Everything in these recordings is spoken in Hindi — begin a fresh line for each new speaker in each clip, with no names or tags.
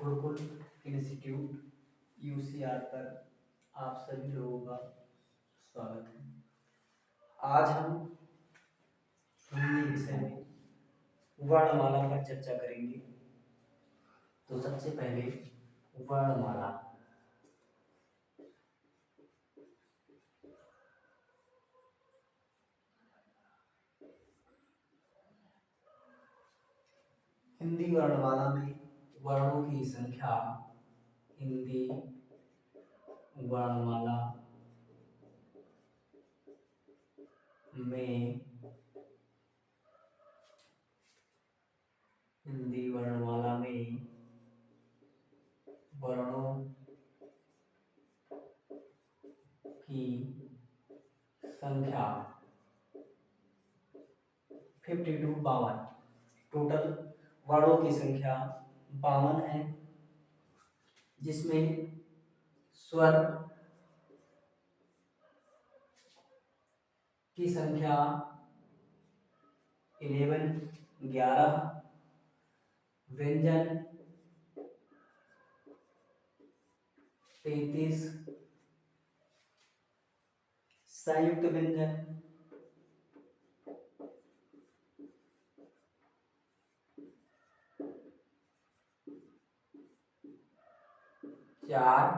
गुरुकुल इंस्टीट्यूट यूसीआर पर आप सभी लोगों का स्वागत है। आज हम हिंदी विषय में वर्णमाला पर चर्चा करेंगे। तो सबसे पहले वर्णमाला। हिंदी वर्णमाला में वर्णों की संख्या हिंदी वर्णमाला में वर्णों की संख्या 52 टोटल वर्णों की संख्या 52 है, जिसमें स्वर की संख्या 11, व्यंजन 33, संयुक्त व्यंजन 4,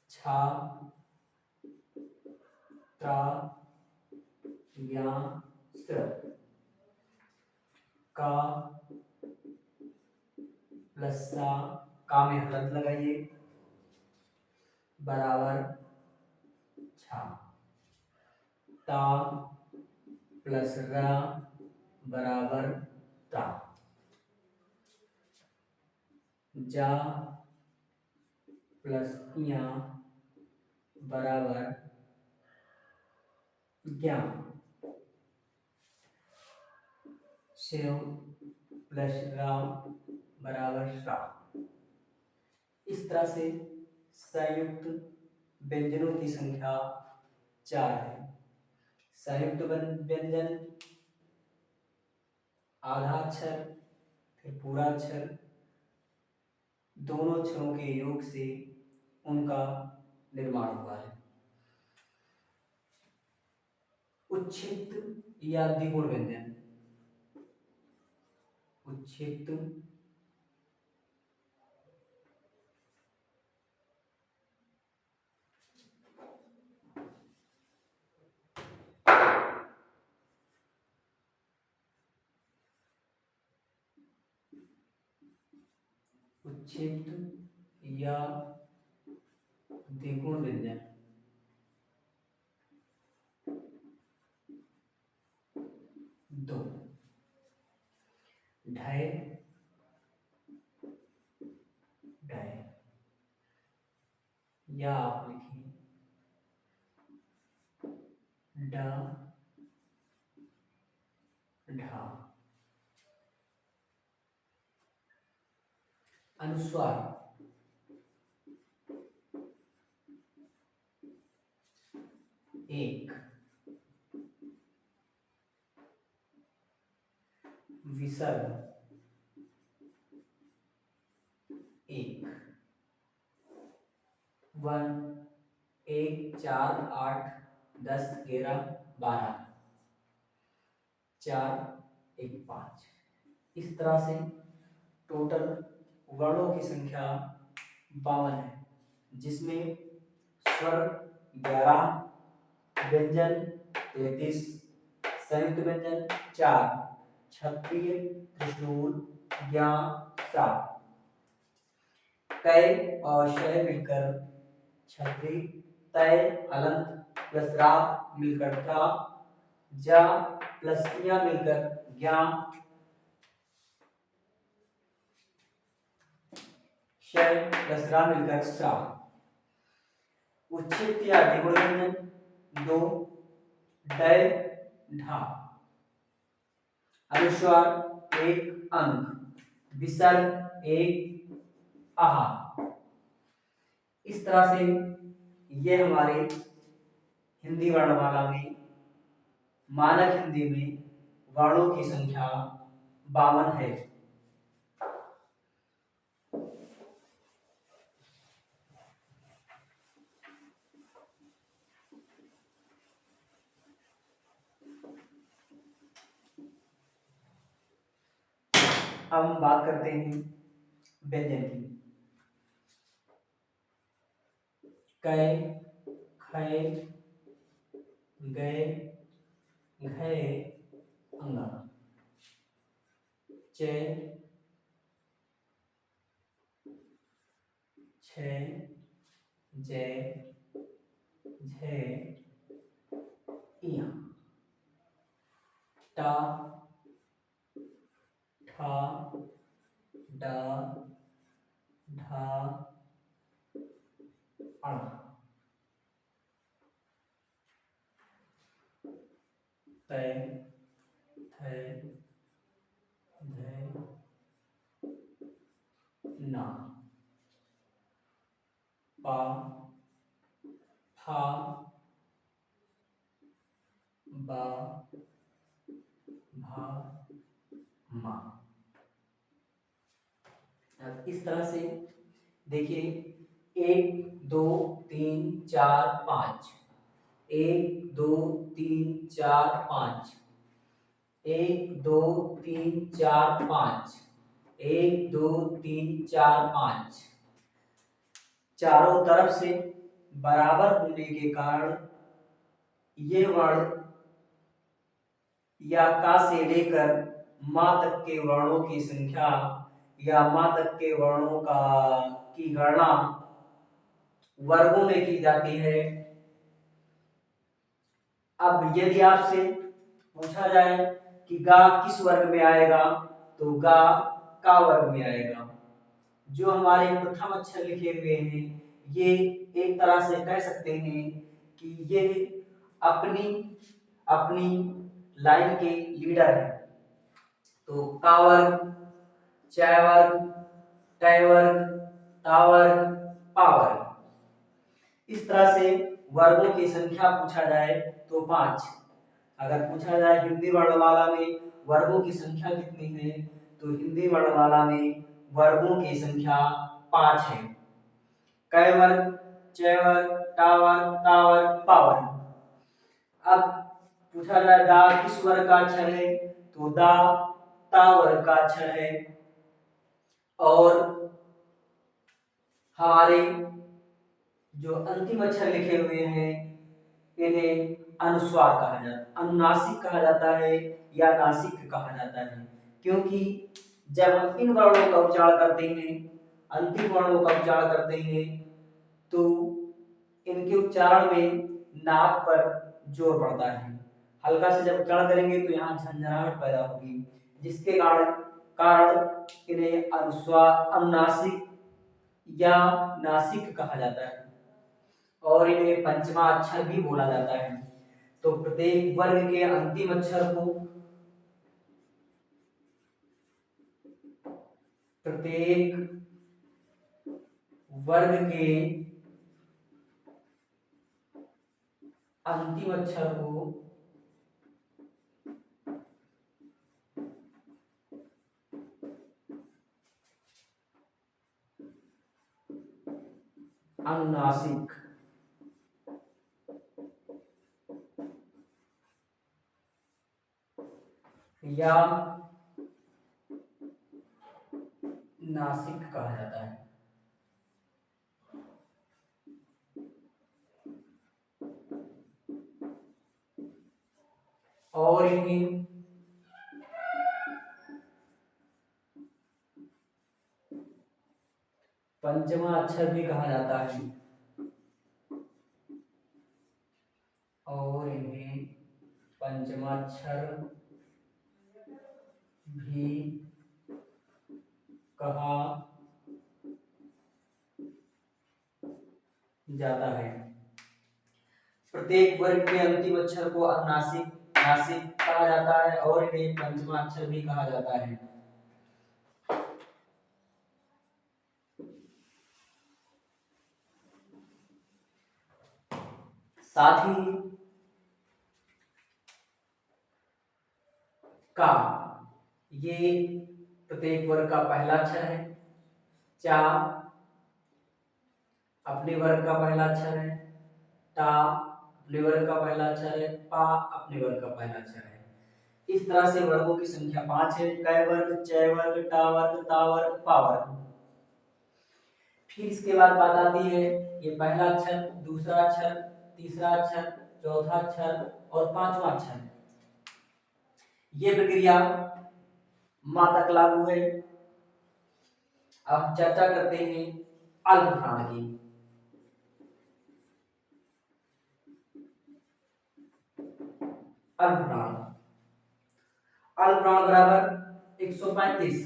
6, त्र, ज्ञ, स्त्र, का प्लस सा, का में हलंत लगाइए, बराबर छा, ता प्लस रा बराबर ता, जा प्लस या बराबर ज्ञा, शिव प्लस राम बराबर श्रा। इस तरह से संयुक्त व्यंजनों की संख्या 4 है। संयुक्त व्यंजन आधा अक्षर फिर पूरा अक्षर, दोनों अक्षरों के योग से उनका निर्माण हुआ है। उच्छिष्ट या द्विगुण व्यंजन। उच्छिष्ट या द्विगुण व्यंजन दो। ढय ढय, या आप लिखिए ड ढा। अनुस्वार एक, विसर्ग एक, वन 1, 4, 8, 10, 11, 12, 4, 1, 5। इस तरह से टोटल वर्णों की संख्या 52 है, जिसमें स्वर 11, व्यंजन 33, संयुक्त व्यंजन 4, क्षत्रिय, त्रिशूल, ज्ञा, सा। कै और शय मिलकर छत्री, तय हलंत प्लस रा मिलकर त्रा, जा प्लस या मिलकर ज्ञा, शय प्लस रा मिलकर स्रा। उच्छिष्ट या द्विगुण व्यंजन 2, डय ढा। अनुस्वार 1 अंक, विसर्ग 1 आहा। इस तरह से ये हमारे हिंदी वर्णमाला में मानक हिंदी में वर्णों की संख्या 52 है। हम बात करते हैं व्यंजन की। कै, खै, गै, घै, अंगा, चै, छै, जै, झै, इया, टा, ठा, डा, ढा, अड़ा, तै, थै, धै, ना, पा, फा, बा, भा, मा। अब इस तरह से देखिए, 1 2 3 4 5, 1 2 3 4 5, 1 2 3 4 5, 1 2 3 4 5। चारों तरफ से बराबर होने के कारण ये वर्ण या का से लेकर माँ तक के वर्णों की संख्या या माँ तक के वर्णों का की गणना वर्गों में की जाती है। अब यदि आपसे पूछा जाए कि गा किस वर्ग में आएगा, तो गा का वर्ग में आएगा। जो हमारे प्रथम अक्षर लिखे हुए हैं, ये एक तरह से कह सकते हैं कि ये अपनी अपनी लाइन के लीडर है। तो का वर्ग, च वर्ग, ट वर्ग, ता वर्ग, पा वर्ग। इस तरह से वर्गों की संख्या पूछा जाए तो 5। अगर पूछा जाए हिंदी वर्णमाला में वर्गों की संख्या कितनी है, तो हिंदी वर्णमाला में वर्गों की संख्या 5 है। कै वर्ग, च वर्ग, टा वर्ग, ता वर्ग, पा वर्ग। अब पूछा जाए दा किस वर्ग का अक्षर है, तो दा ता वर्ग का अक्षर है। और हमारे जो अंतिम अक्षर लिखे हुए हैं, इन्हें अनुस्वार कहा जाता, अनुनासिक कहा जाता है या नासिक कहा जाता है। क्योंकि जब हम इन वर्णों का उच्चारण करते हैं, अंतिम वर्णों का उच्चारण करते हैं, तो इनके उच्चारण में नाक पर जोर पड़ता है। हल्का से जब उच्चारण करेंगे तो यहाँ झंझनाहट पैदा होगी, जिसके कारण इन्हें अनुस्वार, अनुनासिक या नासिक कहा जाता है। और इन्हें पंचमा अक्षर भी बोला जाता है। तो प्रत्येक वर्ग के अंतिम अक्षर को प्रत्येक वर्ग के अंतिम अक्षर को अनुनासिक या नासिक कहा जाता है। और इन्हें पंचमा अक्षर भी कहा जाता है। और इन्हें पंचमाक्षर भी कहा जाता है। प्रत्येक वर्ग के अंतिम अक्षर को अनुनासिक, नासिक कहा जाता है और इन्हें पंचमाक्षर भी कहा जाता है। साथ ही का, ये प्रत्येक वर्ग का पहला अक्षर है। चा अपने वर्ग का पहला अक्षर है। टा अपने वर्ग का पहला अक्षर है। पा अपने वर्ग का पहला अक्षर है। इस तरह से वर्गों की संख्या 5 है, क वर्ग, च वर्ग, ट वर्ग, ता वर्ग, पा वर्ग। फिर इसके बाद बात आती है ये पहला अक्षर, दूसरा अक्षर, तीसरा अक्षर, चौथा अक्षर और पांचवा अक्षर। ये प्रक्रिया माँ तक लागू है। अब हम चर्चा करते हैं अल्पप्राण की। अल्पप्राण, अल्पप्राण बराबर 135।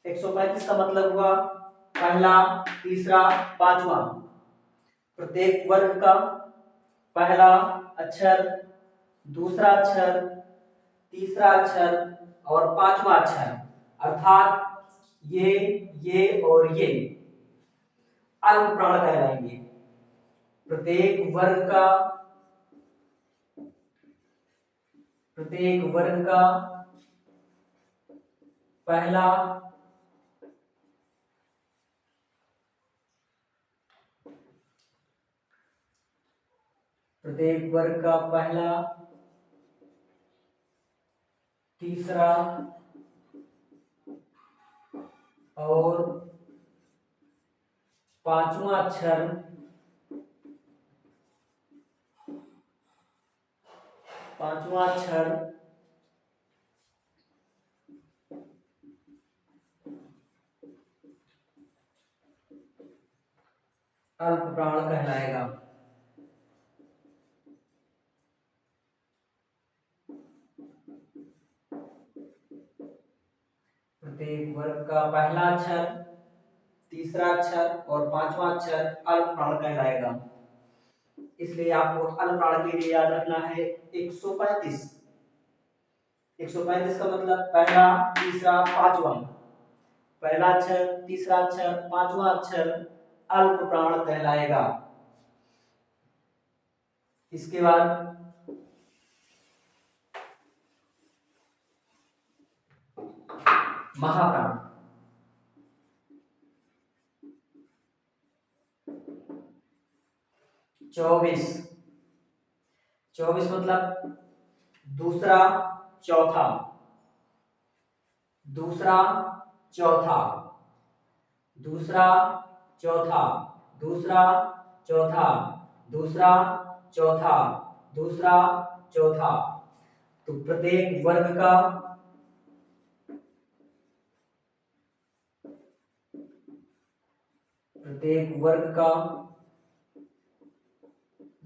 135 का मतलब हुआ पहला, तीसरा, पांचवा। प्रत्येक वर्ग का पहला अक्षर, दूसरा अक्षर, तीसरा अक्षर और पांचवा अक्षर, अर्थात ये और ये अल्पप्राण कहलाएंगे। प्रत्येक वर्ग का पहला तीसरा और पांचवा अक्षर अल्पप्राण कहलाएगा। प्रत्येक वर्ग का पहला अक्षर, तीसरा अक्षर और पांचवा अक्षर अल्पप्राण कहलाएगा। इसलिए आपको अल्पप्राण के लिए याद रखना है 135। 135 का मतलब पहला, तीसरा, पांचवा। पहला अक्षर, तीसरा अक्षर, पांचवा अक्षर अल्पप्राण कहलाएगा। इसके बाद महाप्राण। 24 मतलब दूसरा, चौथा, दूसरा, चौथा, दूसरा, चौथा, दूसरा, चौथा, दूसरा, चौथा, दूसरा, चौथा। तो प्रत्येक वर्ग का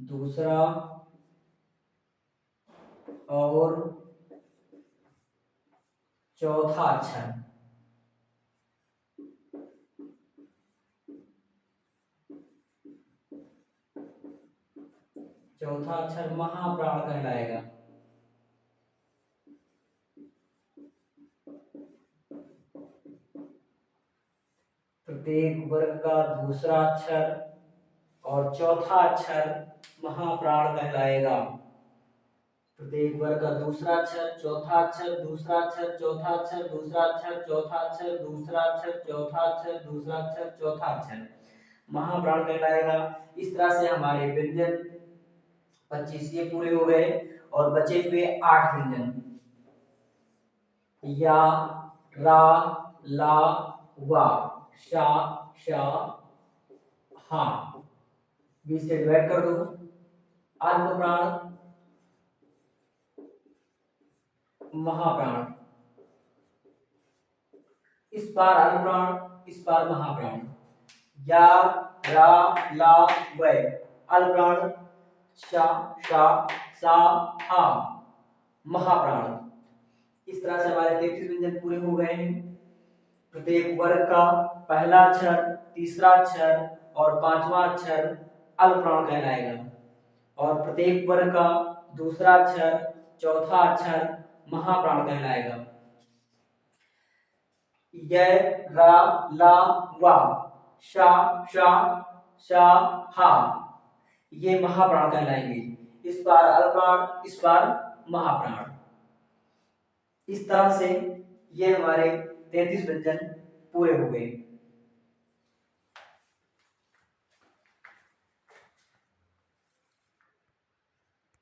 दूसरा और चौथा अक्षर महाप्राण कहलाएगा। प्रत्येक वर्ग का दूसरा अक्षर और चौथा अक्षर महाप्राण कहलाएगा। प्रत्येक वर्ग का दूसरा अक्षर, चौथा अक्षर, दूसरा अक्षर, चौथा अक्षर, दूसरा अक्षर, चौथा अक्षर, दूसरा अक्षर, चौथा अक्षर, दूसरा अक्षर, चौथा अक्षर महाप्राण कहलाएगा। इस तरह से हमारे व्यंजन 25 ये पूरे हो गए और बचे हुए 8 व्यंजन या, रा, ला, वा, शा, शा, हा। 20 से डिवाइड कर दो। अल्पप्राण, महाप्राण, इस बार अल्पप्राण, इस बार महाप्राण। या, रा, ला, वै, अल्पप्राण, शा, शा, सा, हा, महाप्राण। इस तरह से हमारे 33 व्यंजन पूरे हो गए हैं। प्रत्येक वर्ग का पहला अक्षर, तीसरा अक्षर और पांचवा अक्षर अल्पप्राण कहलाएगा और प्रत्येक वर्ग का दूसरा अक्षर, चौथा अक्षर महाप्राण कहलाएगा। य, रा, ला, वा, शा, शा, शा, हा, ये महाप्राण कहलाएंगे। इस बार अल्पप्राण, इस बार महाप्राण। इस तरह से ये हमारे 33 व्यंजन पूरे हो गए।